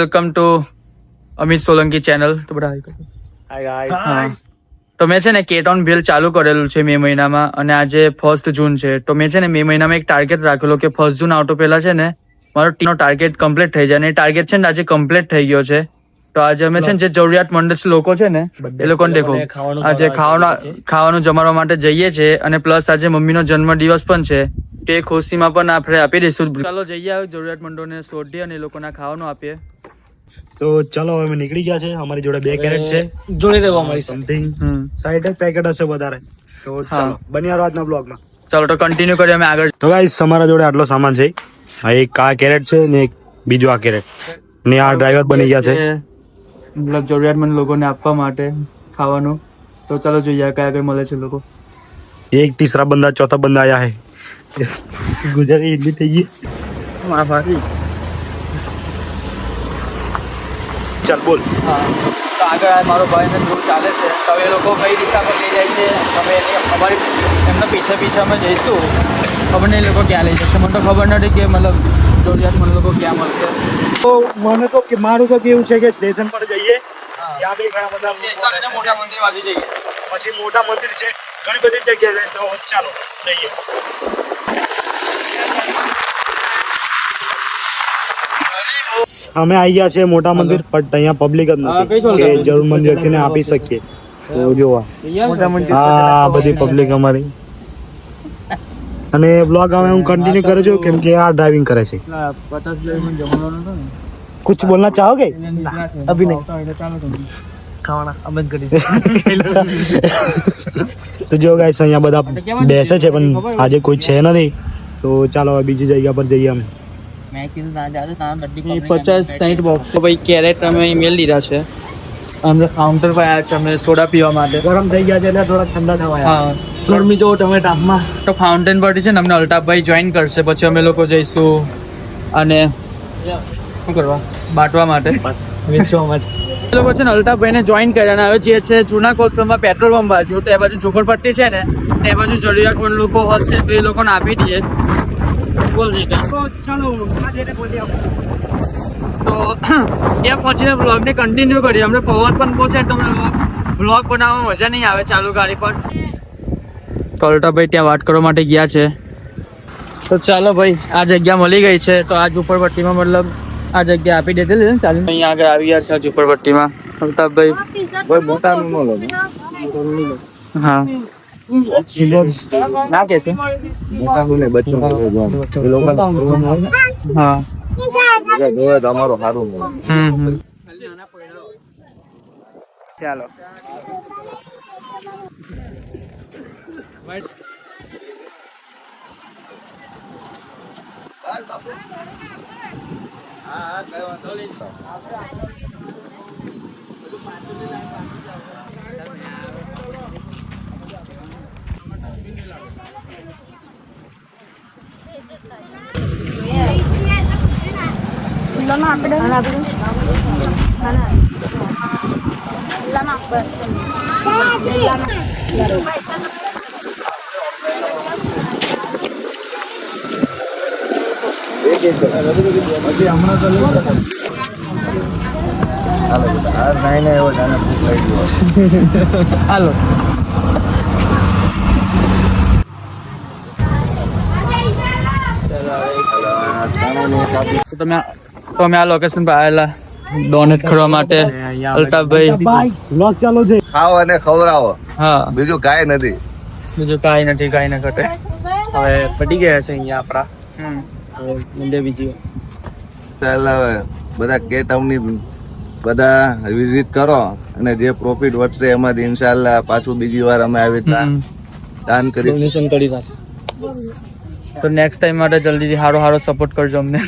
Welcome to Amit Solanki channel. તો બધા hi guys. તો મેં છે ને કેટોન ભેલ ચાલુ કરેલું છે મે મહિનામાં, અને આજે 1 જૂન છે. તો મેં છે ને મે મહિનામાં એક ટાર્ગેટ રાખેલો કે 1 જૂન આવતો પહેલા છે ને મારો ટીનો ટાર્ગેટ કમ્પ્લીટ થઈ જાય, અને ટાર્ગેટ છે ને આજે કમ્પ્લીટ થઈ ગયો છે. તો આજે અમે છે ને જે જરૂરિયાતમંદ લોકો છે ને એ લોકોને દેખો આજે ખાવાનું જમાડવા માટે જઈએ છે, અને પ્લસ આજે મમ્મીનો જન્મદિવસ પણ છે. તે ખુશીમાં પણ આપણે આપી દઈશું. ચાલો જઈએ જરૂરિયાતમંદોને શોધીએ અને એ લોકોને ખાવાનું આપીએ. તો ચલો અમે નીકળી ગયા છે. અમારી જોડે 2 કેરેટ છે. જોડે રહેવા મળી સમથિંગ 60 પેકેટ હશે વધારે. તો ચાલો બન્યા રહો આજના બ્લોગમાં. ચાલો તો કન્ટિન્યુ કરીએ અમે આગળ. તો ગાઈસ અમારા જોડે આટલો સામાન છે. એક આ કેરેટ છે ને એક બીજો આ કેરેટ ને આ ડ્રાઈવર બની ગયા છે મતલબ જરૂરિયાતમંદ લોકોને આપવા માટે ખાવાનું. તો ચાલો જોઈએ કયા કઈ મળે છે લોકો. એક તીસરા બંદા ચોથા બંદા આયા હે. ગુજરાતી હિન્દી થઈ ગઈ. ચાલ બોલ. હા, તો આગળ મારો ભાઈને દૂર ચાલે છે. તો એ લોકો કઈ દિશામાં લઈ જાય છે અમે અમારી એમના પીછે અમે જઈશું. ખબર નહીં એ લોકો ક્યાં લઈ જશે. મને તો ખબર નથી કે મતલબ જરૂરિયાતમંદ લોકો ક્યાં મળશે. તો મને તો કે મારું તો કેવું છે કે સ્ટેશન પર જઈએ, ત્યાં બી ઘણા બધા મોટા મંદિર બાજુ જઈએ. પછી મોટા મંદિર છે ઘણી બધી જગ્યાએ. તો ચાલો જઈએ. અમે આવી ગયા છે મોટા મંદિર, પણ અહીંયા પબ્લિક જ નથી કે જરૂરમંદ વ્યક્તિને આપી શકીએ. તો જોવા હા બધી પબ્લિક અમારી. અને બ્લોગ હવે હું કન્ટિન્યુ કરું છું કેમ કે આ ડ્રાઇવિંગ કરે છે. कुछ बोलना चाहोगे? अभी नहीं. ખાવાના અમે જ કરી તો જો ગાઈસ અહીંયા બધા બેસે છે પણ આજે કોઈ છે નથી. તો ચાલો હવે બીજી જગ્યા પર જઈએ અમે. મેં કીધું ના જાદુ ના નડી 50-60 બોક્સ તો ભાઈ કેરેટ અમે ઈમેલ લીધા છે. અમે કાઉન્ટર પર આવ્યા છે અમે સોડા પીવા માટે. ગરમ થઈ ગયા છે એટલે થોડા ઠંડા થવા. હા, ગરમી જો તમે તાપમાં. તો ફાઉન્ટેન પરથી છે ને અમને અલ્તાફભાઈ જોઈન કરશે. પછી અમે લોકો જઈશું અને શું કરવા બાટવા માટે વેચવા માટે. એ લોકો છે ને અલ્તાફભાઈને જોઈન કર્યા અને હવે જે છે જૂના કોથળમાં પેટ્રોલ પંપ બાજુ તો એ બાજુ ઝોપડપટ્ટી છે ને એ બાજુ જરૂરિયાતમંદ લોકો હશે તો એ લોકોને આપી દઈએ. બોલ જી કઈ. તો ત્યાં પહોંચીને બ્લોગને કન્ટિન્યુ કરીએ. અમને પવન પણ બહુ છે તો બ્લોગ બનાવવામાં મજા નહીં આવે ચાલુ ગાડી પર. તો અલ્તાફભાઈ ત્યાં વાત કરવા માટે ગયા છે. તો ચાલો ભાઈ આ જગ્યા મળી ગઈ છે. તો આ ઝુંપડપટ્ટીમાં મતલબ આ જગ્યા આપી દેતી ને ચાલુ. અહીંયા આગળ આવી ગયા છે ઝુંપડપટ્ટીમાં અલ્તાફભાઈ. હા ના કે છે હા તમારો સારું ચાલો હાલો તમે આ લોકેશન પર આવેલા ડોનેટ કરવા માટે અલ્તાફભાઈ. બ્લોગ ચાલુ છે. ખાઓ અને ખવડાવો, હા બીજું કાંઈ નથી. બીજું કાંઈ નથી, કાંઈ ન ઘટે. હવે પડી ગયા છે અહીંયા આપણા. મંદે બીજી ચાલ હવે બધા કેટમની બધા વિઝિટ કરો અને જે પ્રોફિટ વધશે એમાંથી ઇન્શાલ્લાહ પાછું બીજી વાર અમે આવી રીતના દાન કરી ડોનેશન કરી રાખીશ. તો નેક્સ્ટ ટાઈમ માટે જલ્દીથી સારો સપોર્ટ કરજો અમને.